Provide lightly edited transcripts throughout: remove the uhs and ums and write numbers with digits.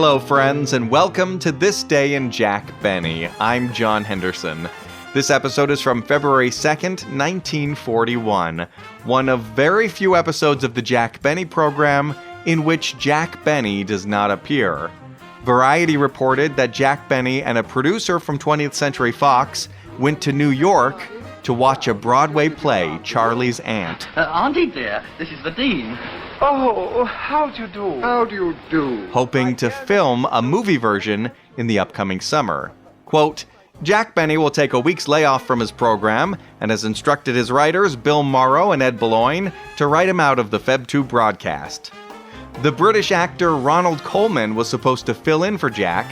Hello, friends, and welcome to This Day in Jack Benny. I'm John Henderson. This episode is from February 2nd, 1941, one of very few episodes of the Jack Benny program in which Jack Benny does not appear. Variety reported that Jack Benny and a producer from 20th Century Fox went to New York to watch a Broadway play, Charlie's Aunt. Auntie dear, this is the Dean. Oh, how do you do? How do you do? Hoping to film a movie version in the upcoming summer. Quote, Jack Benny will take a week's layoff from his program and has instructed his writers, Bill Morrow and Ed Boulogne, to write him out of the Feb 2 broadcast. The British actor Ronald Colman was supposed to fill in for Jack,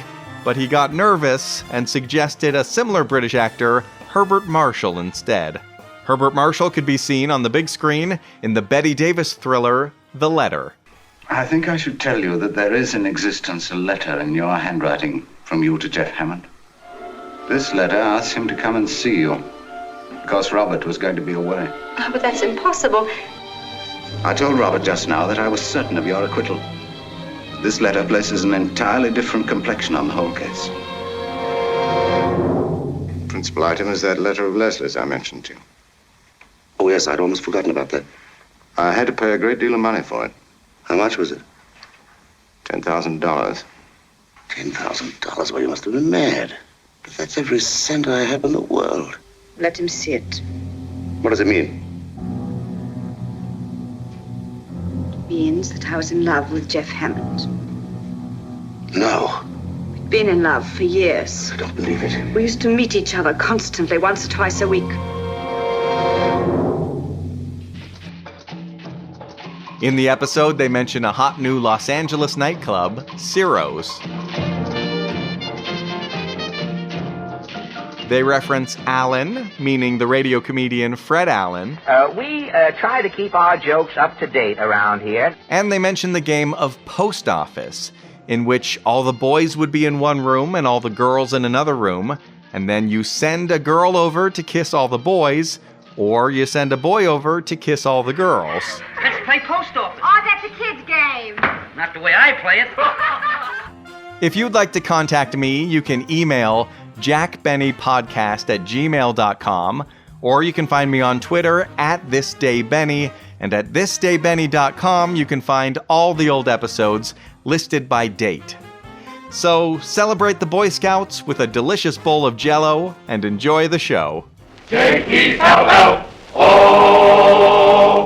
but he got nervous and suggested a similar British actor, Herbert Marshall, instead. Herbert Marshall could be seen on the big screen in the Bette Davis thriller, The Letter. I think I should tell you that there is in existence a letter in your handwriting from you to Jeff Hammond. This letter asks him to come and see you, because Robert was going to be away. Oh, but that's impossible. I told Robert just now that I was certain of your acquittal. This letter places an entirely different complexion on the whole case. Principal item is that letter of Leslie's I mentioned to you. Oh, yes, I'd almost forgotten about that. I had to pay a great deal of money for it. How much was it? $10,000. $10,000? Well, you must have been mad. But that's every cent I have in the world. Let him see it. What does it mean? It means that I was in love with Jeff Hammond. No. We'd been in love for years. I don't believe it. We used to meet each other constantly, once or twice a week. In the episode, they mention a hot new Los Angeles nightclub, Ciro's. They reference Allen, meaning the radio comedian Fred Allen. We try to keep our jokes up to date around here. And they mention the game of Post Office, in which all the boys would be in one room and all the girls in another room, and then you send a girl over to kiss all the boys, or you send a boy over to kiss all the girls. Let's play post office. Oh, that's a kid's game. Not the way I play it. If you'd like to contact me, you can email jackbennypodcast@gmail.com, or you can find me on Twitter @thisdaybenny, and at thisdaybenny.com you can find all the old episodes listed by date. So celebrate the Boy Scouts with a delicious bowl of Jello and enjoy the show. J-E-L-L-O!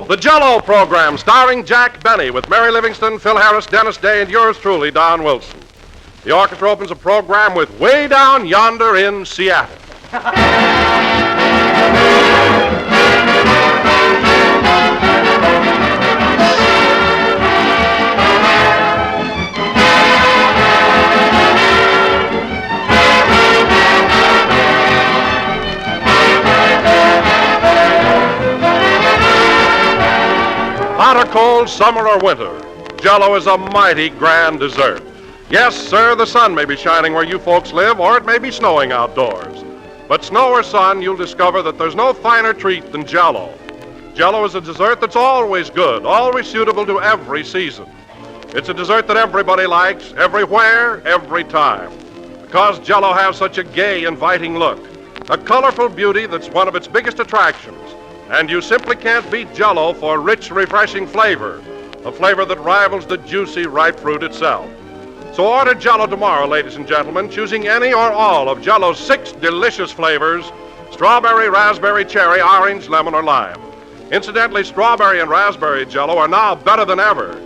The Jello program starring Jack Benny with Mary Livingston, Phil Harris, Dennis Day, and yours truly, Don Wilson. The orchestra opens a program with Way Down Yonder in Seattle. Hot or cold, summer or winter, Jello is a mighty grand dessert. Yes, sir, the sun may be shining where you folks live, or it may be snowing outdoors. But snow or sun, you'll discover that there's no finer treat than Jello. Jello is a dessert that's always good, always suitable to every season. It's a dessert that everybody likes, everywhere, every time. Because Jello has such a gay, inviting look, a colorful beauty that's one of its biggest attractions. And you simply can't beat Jello for rich, refreshing flavor, a flavor that rivals the juicy, ripe fruit itself. So order Jello tomorrow, ladies and gentlemen, choosing any or all of Jello's 6 delicious flavors: strawberry, raspberry, cherry, orange, lemon, or lime. Incidentally, strawberry and raspberry Jello are now better than ever.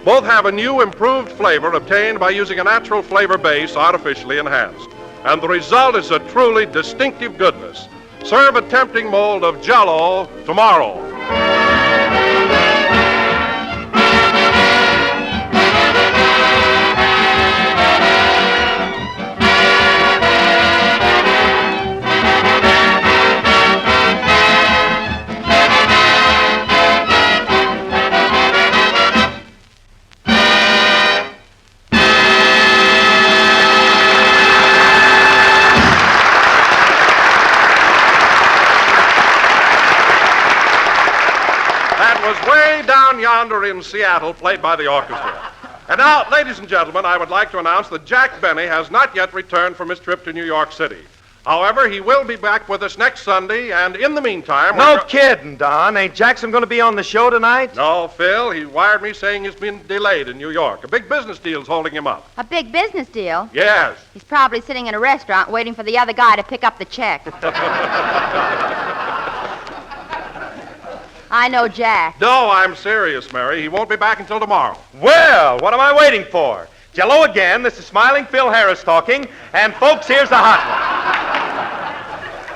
Both have a new, improved flavor obtained by using a natural flavor base artificially enhanced. And the result is a truly distinctive goodness. Serve a tempting mold of Jello tomorrow. Way Down Yonder in Seattle, played by the orchestra. And now, ladies and gentlemen, I would like to announce that Jack Benny has not yet returned from his trip to New York City. However, he will be back with us next Sunday, and in the meantime... No kidding, Don. Ain't Jackson going to be on the show tonight? No, Phil. He wired me saying he's been delayed in New York. A big business deal's holding him up. A big business deal? Yes. He's probably sitting in a restaurant waiting for the other guy to pick up the check. I know Jack. No, I'm serious, Mary. He won't be back until tomorrow. Well, what am I waiting for? Jello again. This is Smiling Phil Harris talking. And, folks, here's the hot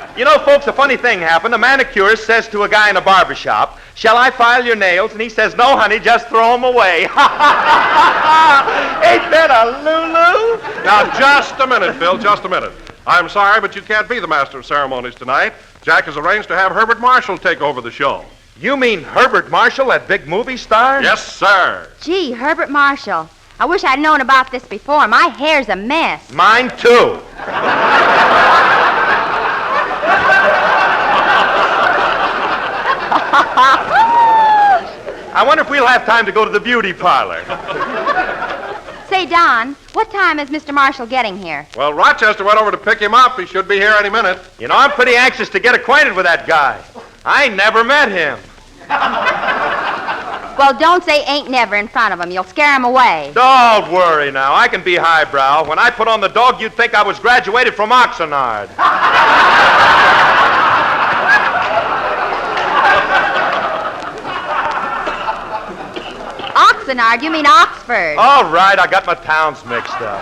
one. You know, folks, a funny thing happened. A manicurist says to a guy in a barber shop, "Shall I file your nails?" And he says, "No, honey, just throw them away." Ain't that a Lulu? Now, just a minute, Phil, just a minute. I'm sorry, but you can't be the master of ceremonies tonight. Jack has arranged to have Herbert Marshall take over the show. You mean Herbert Marshall, that big movie star? Yes, sir. Gee, Herbert Marshall. I wish I'd known about this before. My hair's a mess. Mine, too. I wonder if we'll have time to go to the beauty parlor. Say, Don, what time is Mr. Marshall getting here? Well, Rochester went over to pick him up. He should be here any minute. You know, I'm pretty anxious to get acquainted with that guy. I never met him. Well, don't say ain't never in front of him. You'll scare him away. Don't worry now. I can be highbrow. When I put on the dog, you'd think I was graduated from Oxnard. Oxnard? You mean Oxford. All right, I got my towns mixed up.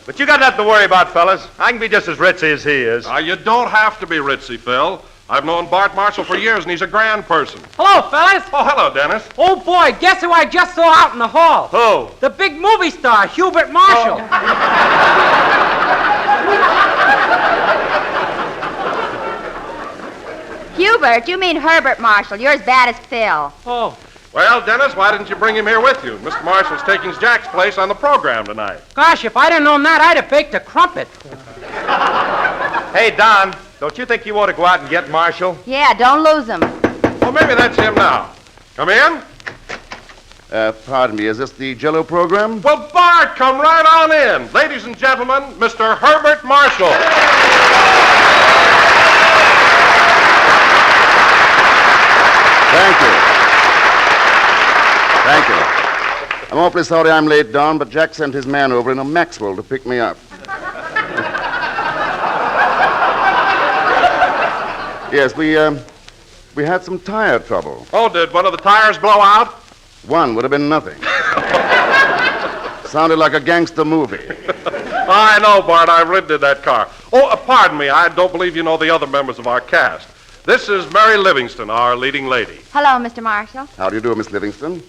But you got nothing to worry about, fellas. I can be just as ritzy as he is. You don't have to be ritzy, Phil. I've known Bart Marshall for years, and he's a grand person. Hello, fellas. Oh, hello, Dennis. Oh, boy, guess who I just saw out in the hall? Who? The big movie star, Herbert Marshall. Hubert, you mean Herbert Marshall. You're as bad as Phil. Oh. Well, Dennis, why didn't you bring him here with you? Mr. Marshall's taking Jack's place on the program tonight. Gosh, if I'd have known that, I'd have baked a crumpet. Hey, Don, don't you think you ought to go out and get Marshall? Yeah, don't lose him. Well, maybe that's him now. Come in. Pardon me, is this the Jello program? Well, Bart, come right on in. Ladies and gentlemen, Mr. Herbert Marshall. Thank you. Thank you. I'm awfully sorry I'm late, Don, but Jack sent his man over in a Maxwell to pick me up. Yes, we had some tire trouble. Oh, did one of the tires blow out? One would have been nothing. Sounded like a gangster movie. I know, Bart. I've ridden in that car. Oh, pardon me. I don't believe you know the other members of our cast. This is Mary Livingston, our leading lady. Hello, Mr. Marshall. How do you do, Miss Livingston?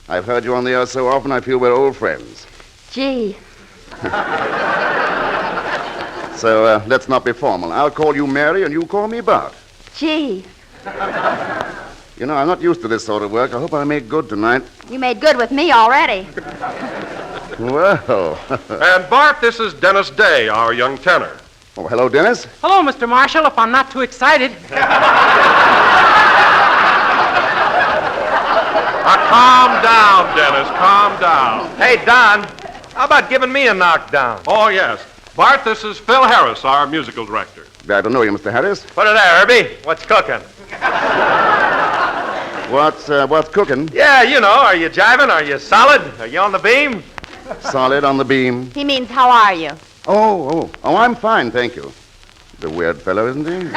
I've heard you on the air so often, I feel we're old friends. Gee. So let's not be formal. I'll call you Mary, and you call me Bart. Gee. You know, I'm not used to this sort of work. I hope I make good tonight. You made good with me already. Well. And, Bart, this is Dennis Day, our young tenor. Oh, hello, Dennis. Hello, Mr. Marshall, if I'm not too excited. Calm down, Dennis. Calm down. Hey, Don, how about giving me a knockdown? Oh, yes. Bart, this is Phil Harris, our musical director. Glad to know you, Mr. Harris. Put her there, Herbie. What's cooking? What's cooking? Yeah, you know, are you jiving? Are you solid? Are you on the beam? Solid on the beam. He means, how are you? Oh, I'm fine, thank you. The weird fellow, isn't he?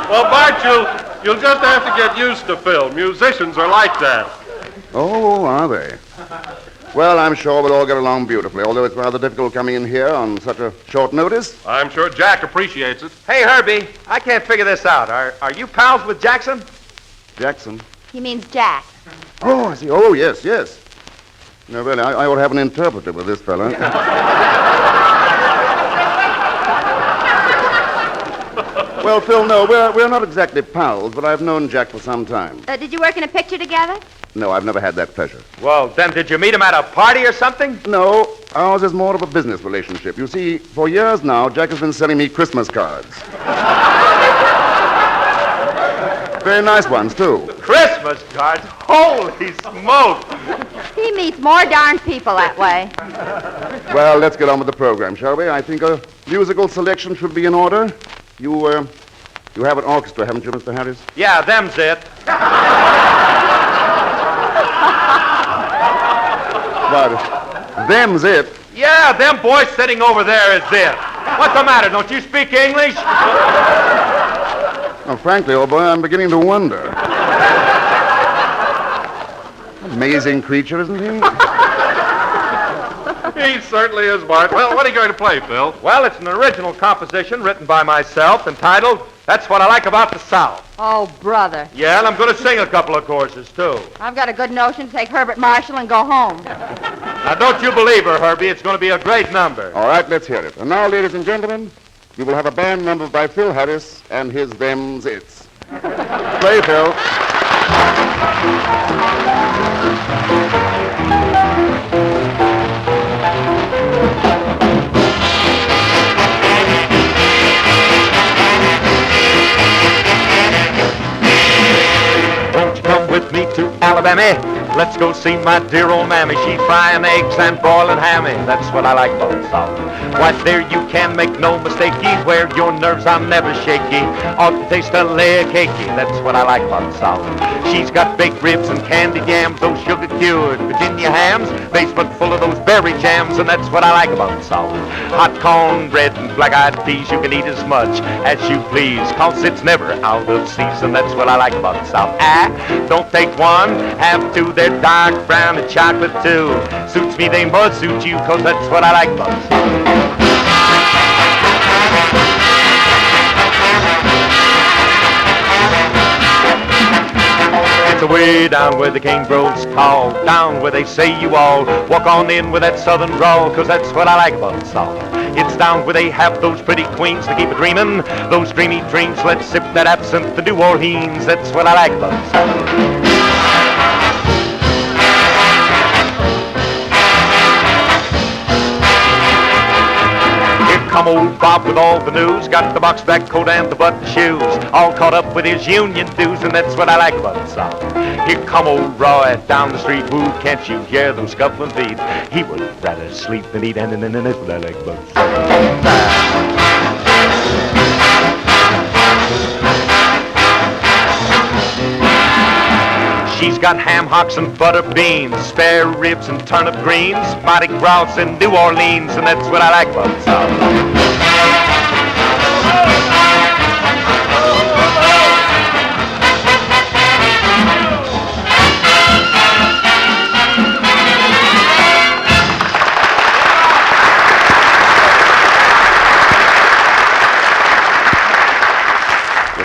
Well, Bart, you'll just have to get used to Phil. Musicians are like that. Oh, are they? Well, I'm sure we'll all get along beautifully, although it's rather difficult coming in here on such a short notice. I'm sure Jack appreciates it. Hey, Herbie, I can't figure this out. Are you pals with Jackson? Jackson? He means Jack. Oh, I see. Oh, yes. No, really, I ought to have an interpreter with this fellow. Well, Phil, no, we're not exactly pals, but I've known Jack for some time. Did you work in a picture together? No, I've never had that pleasure. Well, then did you meet him at a party or something? No, ours is more of a business relationship. You see, for years now, Jack has been selling me Christmas cards. Very nice ones, too. Christmas cards? Holy smoke! He meets more darn people that way. Well, let's get on with the program, shall we? I think a musical selection should be in order. You have an orchestra, haven't you, Mr. Harris? Yeah, them's it. But them's it. Yeah, them boys sitting over there is it. What's the matter? Don't you speak English? Well, frankly, old boy, I'm beginning to wonder. Amazing creature, isn't he? He certainly is, Bart. Well, what are you going to play, Phil? Well, it's an original composition written by myself entitled That's What I Like About the South. Oh, brother. Yeah, and I'm going to sing a couple of choruses, too. I've got a good notion to take Herbert Marshall and go home. Now, don't you believe her, Herbie. It's going to be a great number. All right, let's hear it. And now, ladies and gentlemen, we will have a band number by Phil Harris and his Them's It's. Play, Phil. Won't you come with me to Alabama? Let's go see my dear old mammy. She's frying eggs and boiling hammy. That's what I like about the South. Why, there you can make no mistakey. Where your nerves are never shaky. Ought to taste a layer cakey. That's what I like about the South. She's got baked ribs and candied yams, those sugar-cured Virginia hams, basement full of those berry jams, and that's what I like about the South. Hot cornbread and black-eyed peas, you can eat as much as you please, 'cause it's never out of season. That's what I like about the South. Don't take one, have two. They're dark brown and chocolate too. Suits me, they must suit you, 'cause that's what I like about the South. Way down where the king bros call, down where they say you all walk on in with that southern drawl, 'cause that's what I like about the South. It's down where they have those pretty queens to keep a dreamin', those dreamy dreams. Let's sip that absinthe to New Orleans. That's what I like about the South. Come old Bob with all the news, got the box back coat and the button shoes, all caught up with his union dues, and that's what I like about the South. Here come old Roy down the street, woo, can't you hear them scuffling feet? He would rather sleep than eat, and that's what I like about the South. She's got ham hocks and butter beans, spare ribs and turnip greens, Mardi Gras in New Orleans, and that's what I like about the South.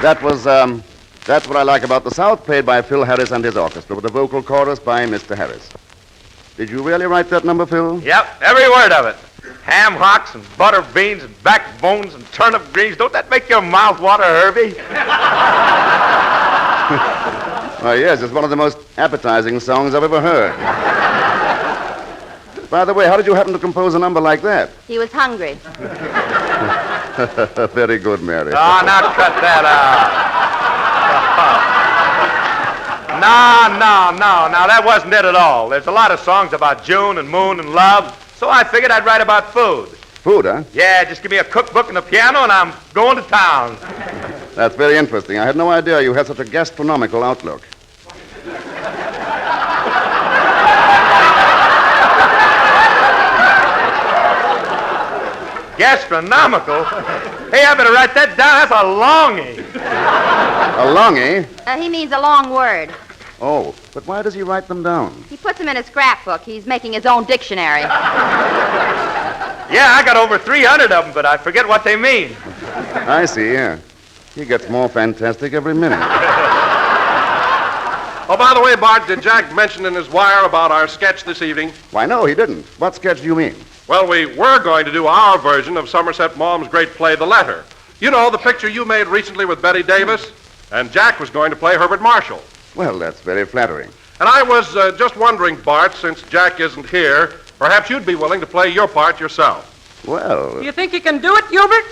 That was, That's What I Like About the South, played by Phil Harris and his orchestra, with a vocal chorus by Mr. Harris. Did you really write that number, Phil? Yep, every word of it. Ham hocks and butter beans and backbones and turnip greens. Don't that make your mouth water, Herbie? Oh, yes, it's one of the most appetizing songs I've ever heard. By the way, how did you happen to compose a number like that? He was hungry. Very good, Mary. Oh, now cut that out. No, that wasn't it at all. There's a lot of songs about June and moon and love, so I figured I'd write about food. Food, huh? Yeah, just give me a cookbook and a piano, and I'm going to town. That's very interesting. I had no idea you had such a gastronomical outlook. Gastronomical? Hey, I better write that down. That's a longie. A longie? He means a long word. Oh, but why does he write them down? He puts them in his scrapbook. He's making his own dictionary. Yeah, I got over 300 of them, but I forget what they mean. I see, yeah. He gets more fantastic every minute. Oh, by the way, Bart, did Jack mention in his wire about our sketch this evening? Why, no, he didn't. What sketch do you mean? Well, we were going to do our version of Somerset Maugham's great play, The Letter. You know, the picture you made recently with Betty Davis? And Jack was going to play Herbert Marshall. Well, that's very flattering. And I was just wondering, Bart, since Jack isn't here, perhaps you'd be willing to play your part yourself. Well... You think you can do it, Hubert?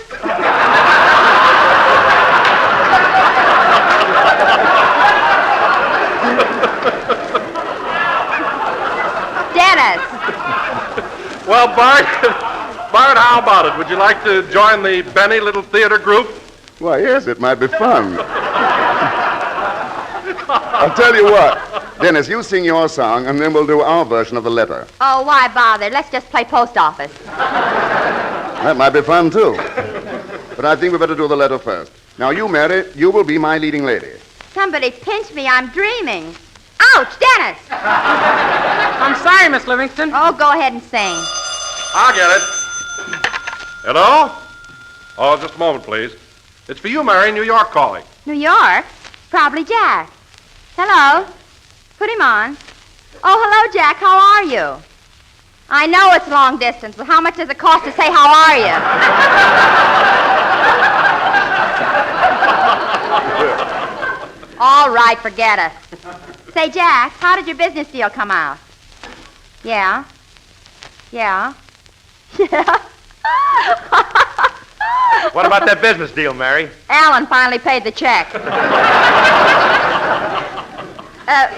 Dennis. Well, Bart, how about it? Would you like to join the Benny Little Theater Group? Why, yes, it might be fun. I'll tell you what. Dennis, you sing your song, and then we'll do our version of the letter. Oh, why bother? Let's just play post office. That might be fun, too. But I think we better do the letter first. Now, you, Mary, you will be my leading lady. Somebody pinch me. I'm dreaming. Ouch, Dennis! I'm sorry, Miss Livingston. Oh, go ahead and sing. I'll get it. Hello? Oh, just a moment, please. It's for you, Mary, New York calling. New York? Probably Jack. Hello? Put him on. Oh, hello, Jack. How are you? I know it's long distance, but how much does it cost to say how are you? All right, forget it. Say, Jack, how did your business deal come out? Yeah? Yeah? Yeah? What about that business deal, Mary? Alan finally paid the check.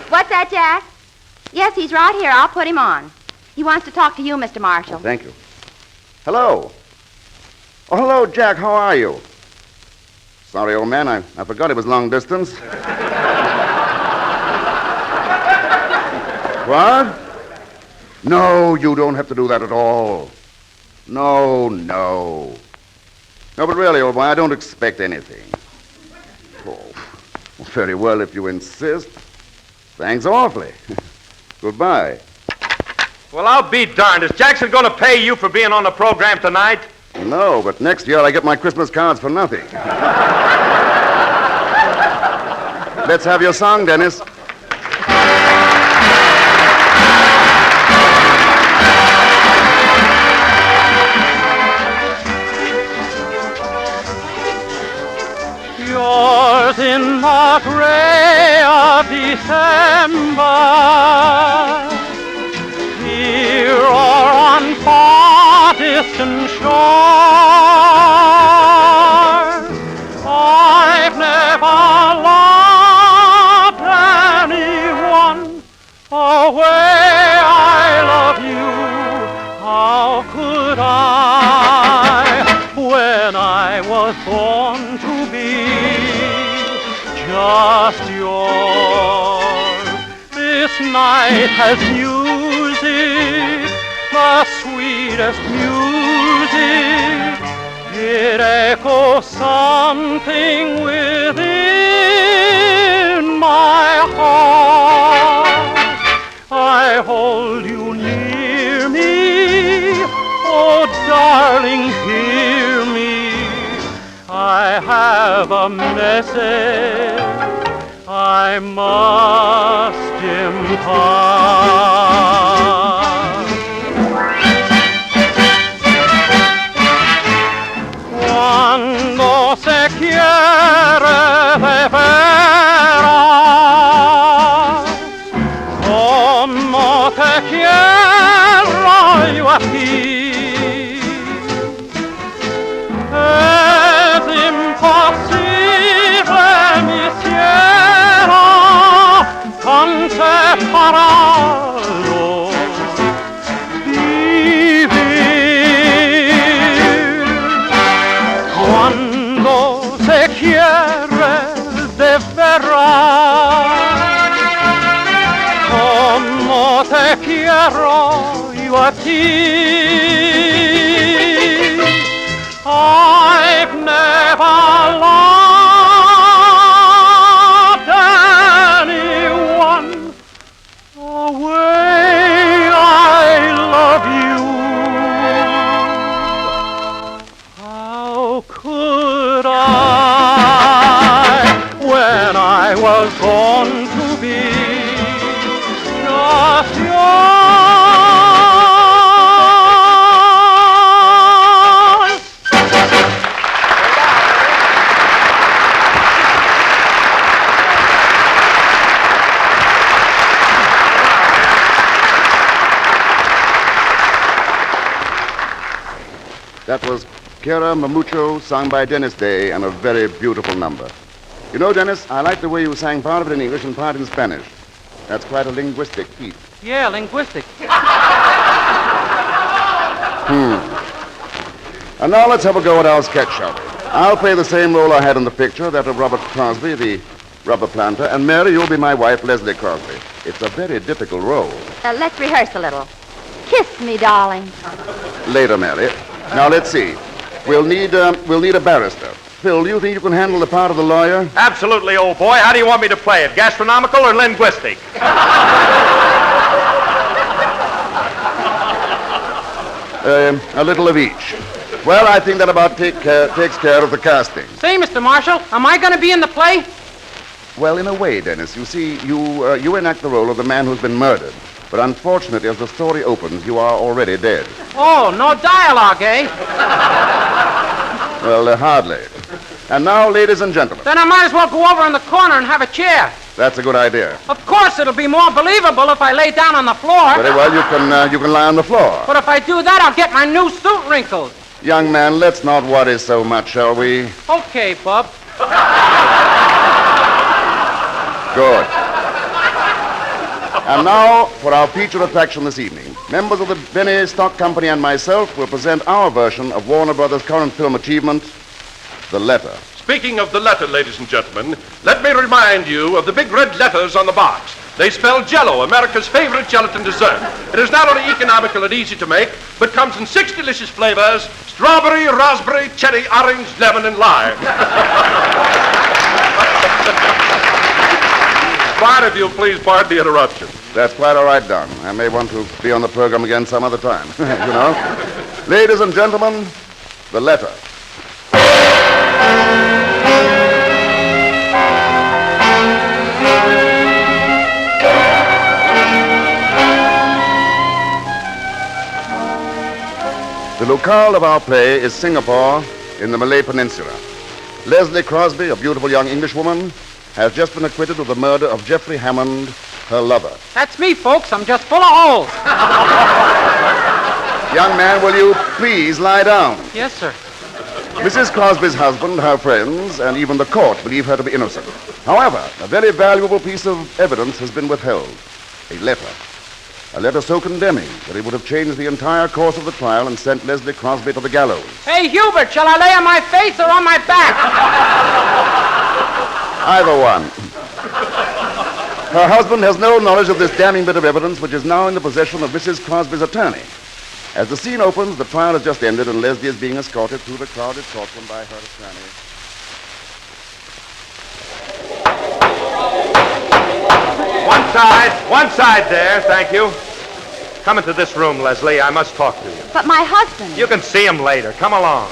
What's that, Jack? Yes, he's right here. I'll put him on. He wants to talk to you, Mr. Marshall. Thank you. Hello. Oh, hello, Jack. How are you? Sorry, old man. I forgot it was long distance. What? No, you don't have to do that at all. No. No, but really, old boy, I don't expect anything. Oh, very well, if you insist. Thanks awfully. Goodbye. Well, I'll be darned. Is Jackson going to pay you for being on the program tonight? No, but next year I get my Christmas cards for nothing. Let's have your song, Dennis. Yours in the gray of December, here or on far distant shores. I've never loved anyone the way I love you. How could I, when I was born to be just yours? This night has music, the sweetest music. It echoes something within my heart. I hold you near me, oh darling, hear me. I have a message I must impart. Cuando se quiere de veras, como te quiero yo a ti. Es imposible, mi cielo, tan separados vivir. Cuando se quiere de veras, como te quiero yo a ti. I've never loved anyone the way I love you. How could I, when I was born to be just yours? That was Quiero Mamucho, sung by Dennis Day, and a very beautiful number. You know, Dennis, I like the way you sang part of it in English and part in Spanish. That's quite a linguistic feat. Yeah, linguistic. And now let's have a go at our Sketchup. I'll play the same role I had in the picture, that of Robert Crosby, the rubber planter, and Mary, you'll be my wife, Leslie Crosby. It's a very difficult role. Let's rehearse a little. Kiss me, darling. Later, Mary. Now, let's see. We'll need a barrister. Phil, do you think you can handle the part of the lawyer? Absolutely, old boy. How do you want me to play it? Gastronomical or linguistic? A little of each. Well, I think that about takes care of the casting. Say, Mr. Marshall, am I going to be in the play? Well, in a way, Dennis. You see, you enact the role of the man who's been murdered. But unfortunately, as the story opens, you are already dead. Oh, no dialogue, eh? Well, hardly. And now, ladies and gentlemen. Then I might as well go over in the corner and have a chair. That's a good idea. Of course, it'll be more believable if I lay down on the floor. Very well, you can lie on the floor. But if I do that, I'll get my new suit wrinkled. Young man, let's not worry so much, shall we? Okay, Bub. Good. And now, for our feature attraction this evening, members of the Benny Stock Company and myself will present our version of Warner Brothers' current film achievement, The Letter. Speaking of the letter, ladies and gentlemen, let me remind you of the big red letters on the box. They spell Jello, America's favorite gelatin dessert. It is not only economical and easy to make, but comes in 6 delicious flavors: strawberry, raspberry, cherry, orange, lemon, and lime. Fine, if you'll please pardon the interruption. That's quite all right, Don. I may want to be on the program again some other time. You know? Ladies and gentlemen, The Letter. The locale of our play is Singapore in the Malay Peninsula. Leslie Crosby, a beautiful young Englishwoman, has just been acquitted of the murder of Jeffrey Hammond, her lover. That's me, folks. I'm just full of holes. Young man, will you please lie down? Yes, sir. Mrs. Crosby's husband, her friends, and even the court believe her to be innocent. However, a very valuable piece of evidence has been withheld. A letter. A letter so condemning that it would have changed the entire course of the trial and sent Leslie Crosby to the gallows. Hey, Hubert, shall I lay on my face or on my back? Either one. Her husband has no knowledge of this damning bit of evidence, which is now in the possession of Mrs. Crosby's attorney. As the scene opens, the trial has just ended, and Leslie is being escorted through the crowded courtroom by her attorney. One side there, thank you. Come into this room, Leslie. I must talk to you. But my husband... You can see him later. Come along.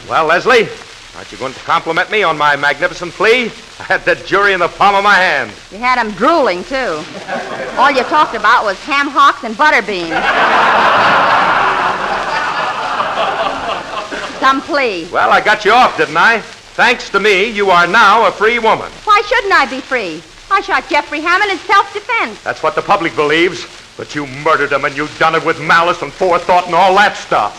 Well, Leslie, aren't you going to compliment me on my magnificent plea? I had that jury in the palm of my hand. You had him drooling, too. All you talked about was ham hocks and butter beans. Some plea. Well, I got you off, didn't I? Thanks to me, you are now a free woman. Why shouldn't I be free? I shot Jeffrey Hammond in self-defense. That's what the public believes. But you murdered him, and you've done it with malice and forethought and all that stuff.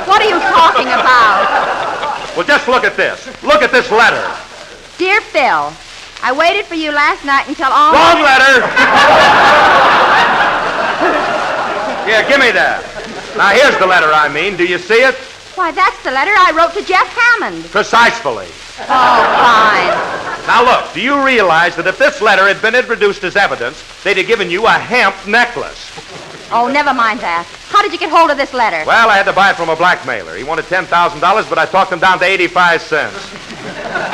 What are you talking about? Well, just look at this. Look at this letter. Dear Phil, I waited for you last night until all... Wrong letter! Here, give me that. Now, here's the letter I mean. Do you see it? Why, that's the letter I wrote to Jeff Hammond. Precisely. Oh, fine. Now, look, do you realize that if this letter had been introduced as evidence, they'd have given you a hemp necklace? Oh, never mind that. How did you get hold of this letter? Well, I had to buy it from a blackmailer. He wanted $10,000, but I talked him down to 85 cents.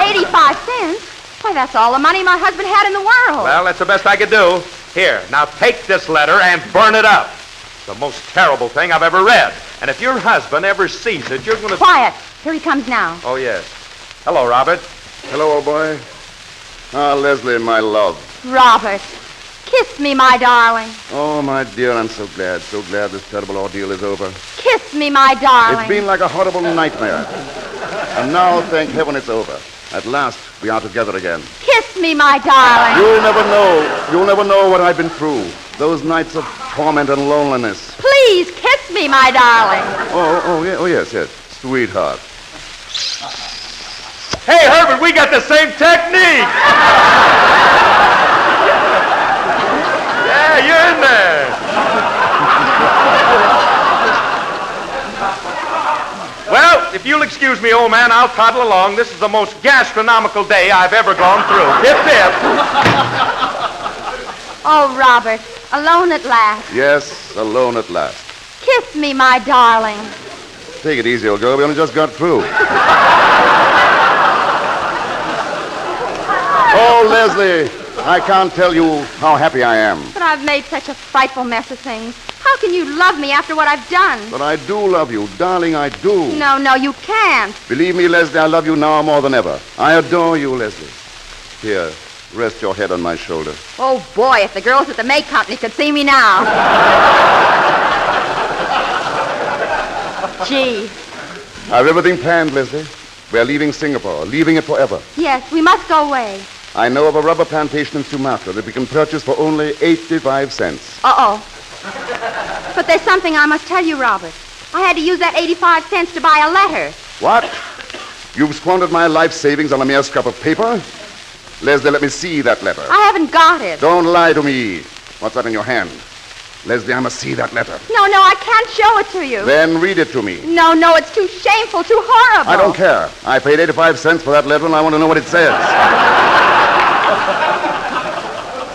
85 cents? Why, that's all the money my husband had in the world. Well, that's the best I could do. Here, now take this letter and burn it up. It's the most terrible thing I've ever read. And if your husband ever sees it, you're going to... Quiet. Here he comes now. Oh, yes. Hello, Robert. Hello, old boy. Ah, Leslie, my love. Robert, kiss me, my darling. Oh, my dear, I'm so glad this terrible ordeal is over. Kiss me, my darling. It's been like a horrible nightmare. And now, thank heaven, it's over. At last, we are together again. Kiss me, my darling. You'll never know what I've been through. Those nights of torment and loneliness. Please, kiss me, my darling. Oh, yes, sweetheart. Hey, Herbert, we got the same technique. Yeah, you're in there. Well, if you'll excuse me, old man, I'll toddle along. This is the most gastronomical day I've ever gone through. Hip, hip. Oh, Robert, alone at last. Yes, alone at last. Kiss me, my darling. Take it easy, old girl. We only just got through. Oh, Leslie, I can't tell you how happy I am. But I've made such a frightful mess of things. How can you love me after what I've done? But I do love you. Darling, I do. No, you can't. Believe me, Leslie, I love you now more than ever. I adore you, Leslie. Here, rest your head on my shoulder. Oh, boy, if the girls at the May Company could see me now. Gee. I've everything planned, Leslie. We're leaving Singapore, leaving it forever. Yes, we must go away. I know of a rubber plantation in Sumatra that we can purchase for only 85 cents. Uh-oh. But there's something I must tell you, Robert. I had to use that 85 cents to buy a letter. What? You've squandered my life savings on a mere scrap of paper? Leslie, let me see that letter. I haven't got it. Don't lie to me. What's that in your hand? Leslie, I must see that letter. No, I can't show it to you. Then read it to me. No, it's too shameful, too horrible. I don't care. I paid 85 cents for that letter, and I want to know what it says.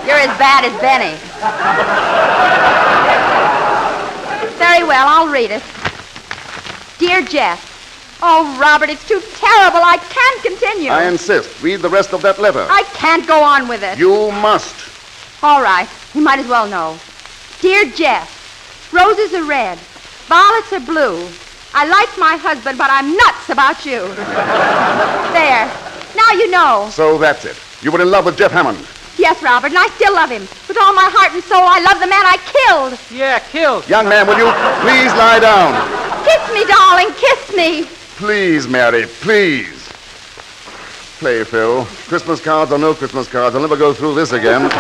You're as bad as Benny. Very well, I'll read it. Dear Jeff. Oh, Robert, it's too terrible. I can't continue. I insist. Read the rest of that letter. I can't go on with it. You must. All right. You might as well know. Dear Jeff, roses are red, violets are blue. I like my husband, but I'm nuts about you. There. Now you know. So that's it. You were in love with Jeff Hammond. Yes, Robert, and I still love him. With all my heart and soul, I love the man I killed. Yeah, killed. Young man, will you please lie down? Kiss me, darling, kiss me. Please, Mary, please. Play, Phil. Christmas cards or no Christmas cards, I'll never go through this again.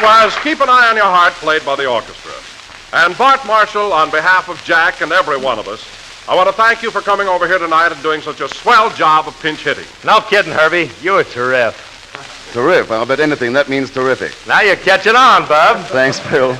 Was Keep an Eye on Your Heart, played by the orchestra. And Bart Marshall, on behalf of Jack and every one of us, I want to thank you for coming over here tonight and doing such a swell job of pinch hitting. No kidding, Herbie. You were terrific. Terrific. I'll bet anything that means terrific. Now you're catching on, Bub. Thanks, Bill.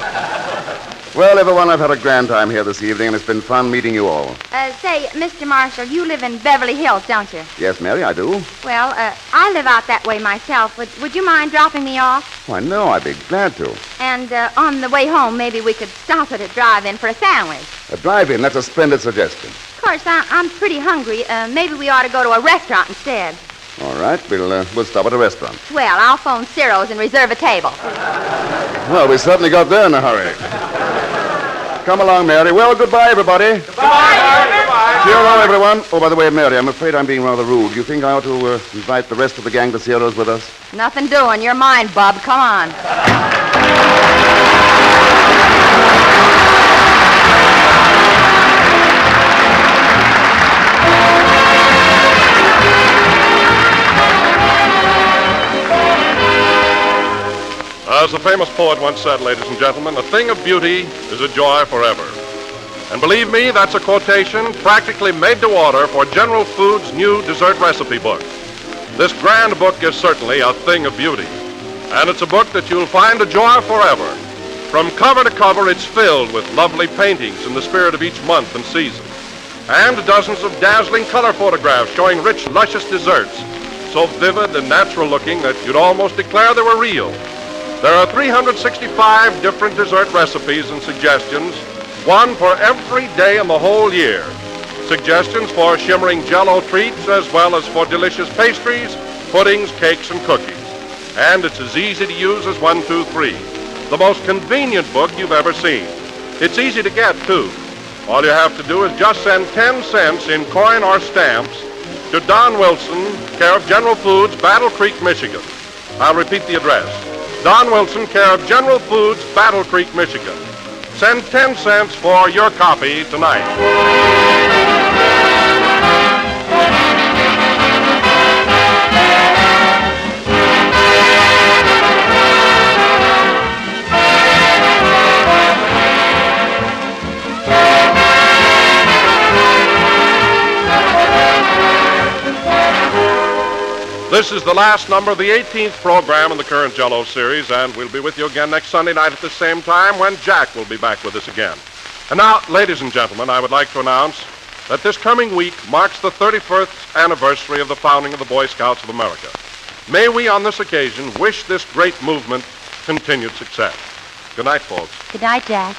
Well, everyone, I've had a grand time here this evening, and it's been fun meeting you all. Say, Mr. Marshall, you live in Beverly Hills, don't you? Yes, Mary, I do. Well, I live out that way myself. Would you mind dropping me off? Why, no, I'd be glad to. And on the way home, maybe we could stop at a drive-in for a sandwich. A drive-in, that's a splendid suggestion. Of course, I'm pretty hungry. Maybe we ought to go to a restaurant instead. All right, we'll stop at a restaurant. Well, I'll phone Ciro's and reserve a table. Well, we certainly got there in a hurry. Come along, Mary. Well, goodbye, everybody. Goodbye. Cheerio, everyone. Oh, by the way, Mary, I'm afraid I'm being rather rude. Do you think I ought to invite the rest of the gang to Ciro's with us? Nothing doing. You're mine, Bub. Come on. As the famous poet once said, ladies and gentlemen, a thing of beauty is a joy forever. And believe me, that's a quotation practically made to order for General Foods' new dessert recipe book. This grand book is certainly a thing of beauty. And it's a book that you'll find a joy forever. From cover to cover, it's filled with lovely paintings in the spirit of each month and season. And dozens of dazzling color photographs showing rich, luscious desserts, so vivid and natural looking that you'd almost declare they were real. There are 365 different dessert recipes and suggestions, one for every day in the whole year. Suggestions for shimmering Jello treats as well as for delicious pastries, puddings, cakes, and cookies. And it's as easy to use as 1, 2, 3. The most convenient book you've ever seen. It's easy to get, too. All you have to do is just send 10 cents in coin or stamps to Don Wilson, care of General Foods, Battle Creek, Michigan. I'll repeat the address. Don Wilson, care of General Foods, Battle Creek, Michigan. Send 10 cents for your copy tonight. This is the last number of the 18th program in the current Jello series, and we'll be with you again next Sunday night at the same time when Jack will be back with us again. And now, ladies and gentlemen, I would like to announce that this coming week marks the 31st anniversary of the founding of the Boy Scouts of America. May we, on this occasion, wish this great movement continued success. Good night, folks. Good night, Jack.